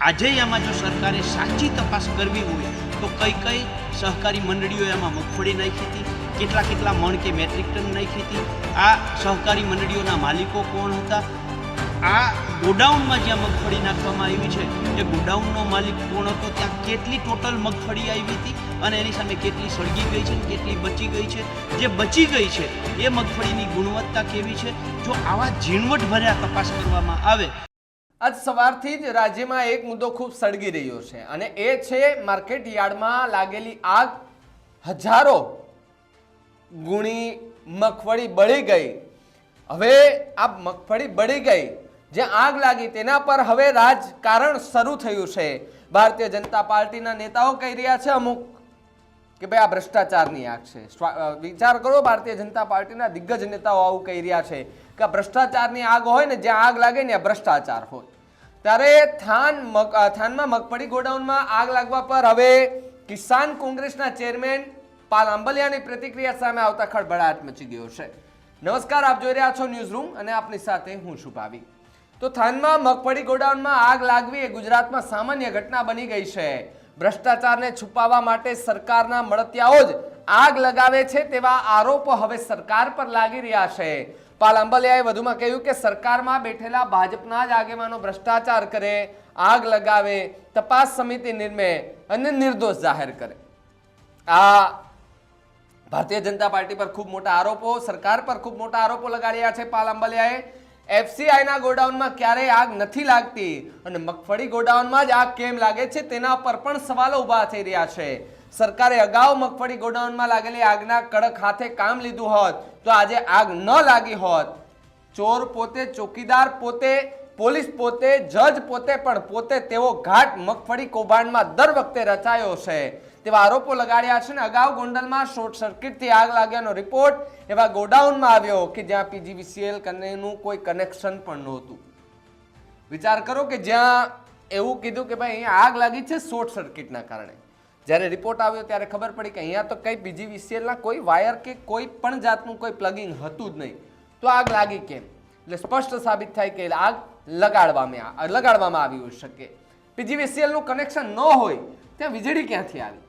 આજે આમાં જો સરકારે સાચી તપાસ કરવી હોય તો કઈ કઈ સહકારી મંડળીઓ એમાં મગફળી નાખી હતી, કેટલા કેટલા મણ કે મેટ્રિક ટન નાખી હતી, આ સહકારી મંડળીઓના માલિકો કોણ હતા, આ ગોડાઉનમાં જ્યાં મગફળી નાખવામાં આવી છે એ ગોડાઉનનો માલિક કોણ હતો, ત્યાં કેટલી ટોટલ મગફળી આવી હતી અને એની સામે કેટલી સળગી ગઈ છે, કેટલી બચી ગઈ છે, જે બચી ગઈ છે એ મગફળીની ગુણવત્તા કેવી છે, જો આવા ઝીણવટભર્યા તપાસ કરવામાં આવે। આજ સવારથી જ રાજ્યમાં એક મુદ્દો ખૂબ સળગી રહ્યો છે અને એ છે માર્કેટ યાર્ડમાં લાગેલી આગ। હજારો ગુણી મગફળી બળી ગઈ। હવે આ મગફળી બળી ગઈ, જે આગ લાગી તેના પર હવે રાજકારણ શરૂ થયું છે। ભારતીય જનતા પાર્ટીના નેતાઓ કહી રહ્યા છે અમુક કે ભાઈ આ ભ્રષ્ટાચારની આગ છે। વિચાર કરો, ભારતીય જનતા પાર્ટીના દિગ્ગજ નેતાઓ આવું કહી રહ્યા છે કે ભ્રષ્ટાચારની આગ હોય ને, જ્યાં આગ લાગે ને ભ્રષ્ટાચાર હોય। ત્યારે થાનમાં મગફળી ગોડાઉનમાં આગ લાગવા પર હવે કિસાન કોંગ્રેસના ચેરમેન પાલ આંબલિયાની પ્રતિક્રિયા સામે આવતા ખળભળાટ મચી ગયો છે। નમસ્કાર, આપ જોઈ રહ્યા છો ન્યૂઝ રૂમ અને આપની સાથે હું છું ભાવી। તો થાનમાં મગફળી ગોડાઉનમાં આગ લાગવી એ ગુજરાતમાં સામાન્ય ઘટના બની ગઈ છે। ભ્રષ્ટાચારને છુપાવવા માટે સરકારના મળતિયાઓ જ આગ લગાવે છે તેવા આરોપો હવે સરકાર પર લાગી રહ્યા છે। પાલ આંબલિયાએ વધુમાં કહ્યું કે સરકારમાં બેઠેલા ભાજપના જ આગેવાનો ભ્રષ્ટાચાર કરે, આગ લગાવે, તપાસ સમિતિ નિર્મે અને નિર્દોષ જાહેર કરે। આ ભારતીય જનતા પાર્ટી પર ખૂબ મોટા આરોપો, સરકાર પર ખૂબ મોટા આરોપો લગાડ્યા છે પાલ આંબલિયાએ। એફસીઆઈના ગોડાઉનમાં ક્યારેય આગ નથી લાગતી અને મગફળી ગોડાઉનમાં જ આગ કેમ લાગે છે તેના પર પણ સવાલો ઊભા થઈ રહ્યા છે। સરકારે અગાઉ મગફળી ગોડાઉનમાં લાગેલી આગના કડક હાથે કામ લીધું હોત તો આજે આગ ન લાગી હોત। ચોર પોતે, ચોકીદાર પોતે, પોલીસ પોતે, જજ પોતે પણ પોતે તેવો ઘાટ મગફળી કૌભાંડમાં દર વખતે રચાયો છે તેવા આરોપો લગાડ્યા છે। ને અગાઉ ગોંડલમાં શોર્ટ સર્કિટથી આગ લાગ્યાનો રિપોર્ટ એવા ગોડાઉનમાં આવ્યો કે જ્યાં પીજીવીસીએલ કનેનું કોઈ કનેક્શન પણ નહોતું। વિચાર કરો કે જ્યાં એવું કીધું કે ભાઈ અહીંયા આગ લાગી છે શોર્ટ સર્કિટના કારણે, જ્યારે રિપોર્ટ આવ્યો ત્યારે ખબર પડી કે અહીંયા તો કઈ પીજીવીસીએલના કોઈ વાયર કે કોઈ પણ જાતનું કોઈ પ્લગિંગ હતું જ નહીં, તો આગ લાગી કેમ? એટલે સ્પષ્ટ સાબિત થાય કે આગ લગાડવામાં આવી હોઈ શકે। પીજીવીસીએલનું કનેક્શન ન હોય ત્યાં વીજળી ક્યાંથી આવી,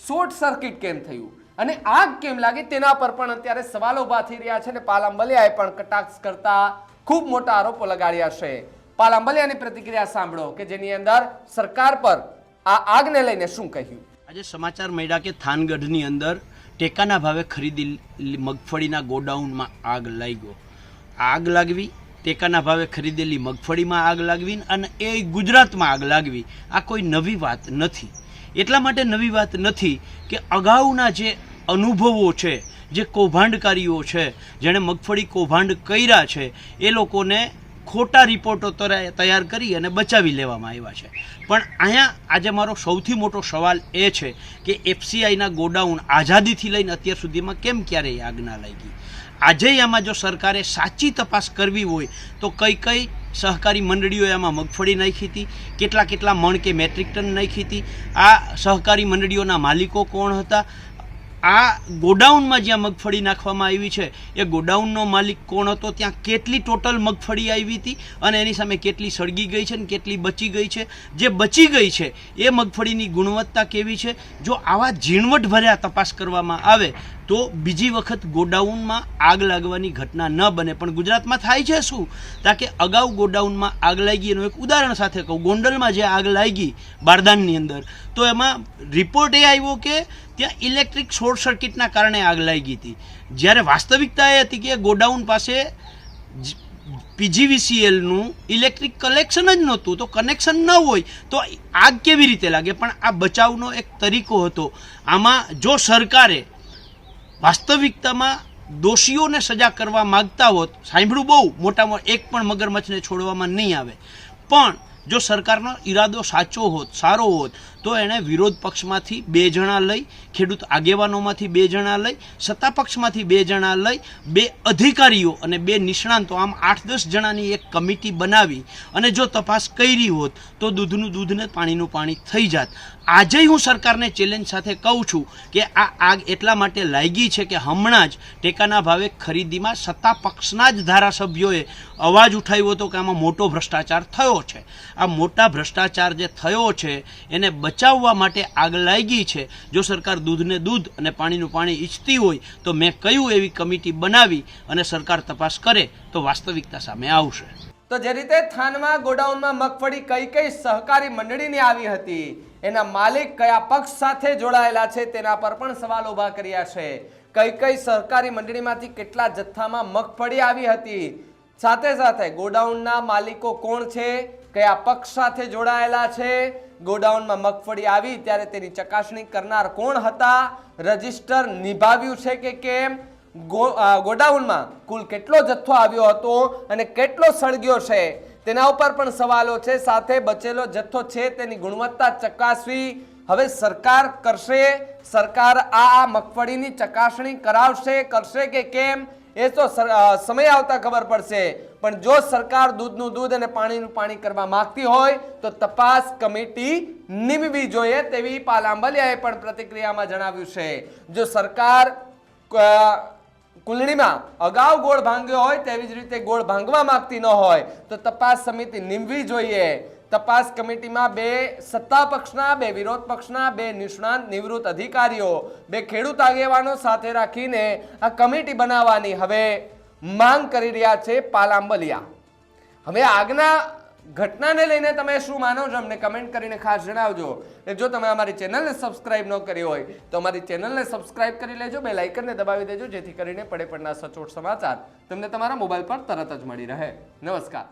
શોર્ટ સર્કિટ કેમ થયું અને આગ કેમ લાગી તેના પર પણ અત્યારે સવાલો ઊભા થઈ રહ્યા છે। ને પાલ આંબલિયાએ પણ કટાક્ષ કરતા ખૂબ મોટા આરોપો લગાડ્યા છે। પાલ આંબલિયાની પ્રતિક્રિયા સાંભળો કે જેની અંદર સરકાર પર આ આગને લઈને શું કહ્યું। આજે સમાચાર મળ્યા કે થાનગઢની અંદર ટેકાના ભાવે ખરીદેલી મગફળીના ગોડાઉનમાં આગ લાગ્યો। આગ લાગવી, ટેકાના ભાવે ખરીદેલી મગફળીમાં આગ લાગવી અને એ ગુજરાતમાં આગ લાગવી, આ કોઈ નવી વાત નથી। એટલા માટે નવી વાત નથી કે અગાઉના જે અનુભવો છે, જે કૌભાંડકારીઓ છે, જેણે મગફળી કૌભાંડ કર્યા છે, એ લોકોને ખોટા રિપોર્ટો તૈયાર કરી અને બચાવી લેવામાં આવ્યા છે। પણ અહીંયા આજે મારો સૌથી મોટો સવાલ એ છે કે એફસીઆઈના ગોડાઉન આઝાદીથી લઈને અત્યાર સુધીમાં કેમ ક્યારેય આગ ના લાગી? આજે આમાં જો સરકારે સાચી તપાસ કરવી હોય તો કઈ કઈ સહકારી મંડળીઓ એમાં મગફળી નાખી હતી, કેટલા કેટલા મણ કે મેટ્રિક ટન નાખી હતી, આ સહકારી મંડળીઓના માલિકો કોણ હતા, આ ગોડાઉનમાં જ્યાં મગફળી નાખવામાં આવી છે એ ગોડાઉનનો માલિક કોણ હતો, ત્યાં કેટલી ટોટલ મગફળી આવી હતી અને એની સામે કેટલી સળગી ગઈ છે અને કેટલી બચી ગઈ છે, જે બચી ગઈ છે એ મગફળીની ગુણવત્તા કેવી છે, જો આવા ઝીણવટભર્યા તપાસ કરવામાં આવે તો બીજી વખત ગોડાઉનમાં આગ લાગવાની ઘટના ન બને। પણ ગુજરાતમાં થાય છે શું? તાકે અગાઉ ગોડાઉનમાં આગ લાગી એનું એક ઉદાહરણ સાથે કહું, ગોંડલમાં જે આગ લાગી બારદાનની અંદર, તો એમાં રિપોર્ટ એ આવ્યો કે ત્યાં ઇલેક્ટ્રિક શોર્ટ સર્કિટના કારણે આગ લાગી હતી, જ્યારે વાસ્તવિકતા એ હતી કે ગોડાઉન પાસે પીજીવીસીએલનું ઇલેક્ટ્રિક કનેક્શન જ નહોતું। તો કનેક્શન ન હોય તો આગ કેવી રીતે લાગે? પણ આ બચાવનો એક તરીકો હતો। આમાં જો સરકારે વાસ્તવિકતામાં દોષીઓને સજા કરવા માગતા હોત, સાંભળ્યું બહુ મોટામાં એક પણ મગરમચ્છને છોડવામાં નહીં આવે, પણ જો સરકારનો ઈરાદો સાચો હોત, સારો હોત, તો એણે વિરોધ પક્ષમાંથી 2 જણા લઈ, ખેડૂત આગેવાનોમાંથી 2 જણા લઈ, સત્તા પક્ષમાંથી 2 જણા લઈ, 2 અધિકારીઓ અને 2 નિષ્ણાંતો, આમ 8-10 જણાની એક કમિટી બનાવી અને જો તપાસ કરી હોત તો દૂધનું દૂધ ને પાણીનું પાણી થઈ જાત। આજે હું સરકારને ચેલેન્જ સાથે કહું છું કે આ આગ એટલા માટે લાગી છે કે હમણાં જ ટેકાના ભાવે ખરીદીમાં સત્તા પક્ષના જ ધારાસભ્યોએ અવાજ ઉઠાવ્યો હતો કે આમાં મોટો ભ્રષ્ટાચાર થયો છે। આ મોટા ભ્રષ્ટાચાર જે થયો છે એને બચાવવા માટે આગ લાગી છે. જો સરકાર દૂધને દૂધ અને પાણીનું પાણી ઈચ્છતી હોય તો મેં કહ્યું એવી કમિટી બનાવી અને સરકાર તપાસ કરે તો વાસ્તવિકતા સામે આવશે. તો જે રીતે થાનમાં ગોડાઉનમાં મગફળી કઈ કઈ સહકારી મંડળીની આવી હતી, એના માલિક કયા પક્ષ સાથે જોડાયેલા છે તેના પર પણ સવાલ ઉભા કર્યા છે. કઈ કઈ સહકારી મંડળીમાંથી કેટલા જથ્થામાં મગફળી આવી હતી, સાથે સાથે ગોડાઉનના માલિકો કોણ છે, કયા પક્ષ સાથે જોડાયેલા છે, ગોડાઉનમાં મગફળી આવી ત્યારે તેની ચકાસણી કરનાર કોણ હતા, રજિસ્ટર નિભાવ્યું છે કે કેમ, ગોડાઉનમાં કુલ કેટલો જથ્થો આવ્યો હતો અને કેટલો સળગ્યો છે તેના ઉપર પણ સવાલો છે. સાથે બચેલો જથ્થો છે તેની ગુણવત્તા ચકાસવી હવે સરકાર કરશે. સરકાર આ મગફળીની ચકાસણી કરશે કે કેમ એ તો સમય આવતા ખબર પડશે. પણ જો સરકાર દૂધનું દૂધ અને પાણીનું પાણી કરવા માંગતી હોય તો તપાસ કમિટી નિમવી જોઈએ તેવી પાલાંબલિયાએ પણ પ્રતિક્રિયામાં જણાવ્યું છે. જો સરકાર કુલણીમાં અગાઉ ગોળ ભાંગ્યો હોય તેવી જ રીતે ગોળ ભાંગવા માંગતી ન હોય તો તપાસ સમિતિ નિમવી જોઈએ. તપાસ કમિટીમાં 2 સત્તા પક્ષના, 2 વિરોધ પક્ષના, 2 નિષ્ણાંત નિવૃત્ત અધિકારીઓ, 2 ખેડૂત આગેવાનો સાથે રાખીને આ કમિટી બનાવવાની હવે માંગ કરી રહ્યા છે પાલાંબલિયા. હવે આગના ઘટનાને લઈને તમે શું માનો છો અમને કમેન્ટ કરીને ખાસ જણાવજો. અને જો તમે અમારી ચેનલને સબસ્ક્રાઇબ ન કરી હોય તો અમારી ચેનલને સબસ્ક્રાઇબ કરી લેજો, બેલ આઇકનને દબાવી દેજો જેથી કરીને પડે પડના સચોટ સમાચાર તમને તમારા મોબાઈલ પર તરત જ મળી રહે. નમસ્કાર.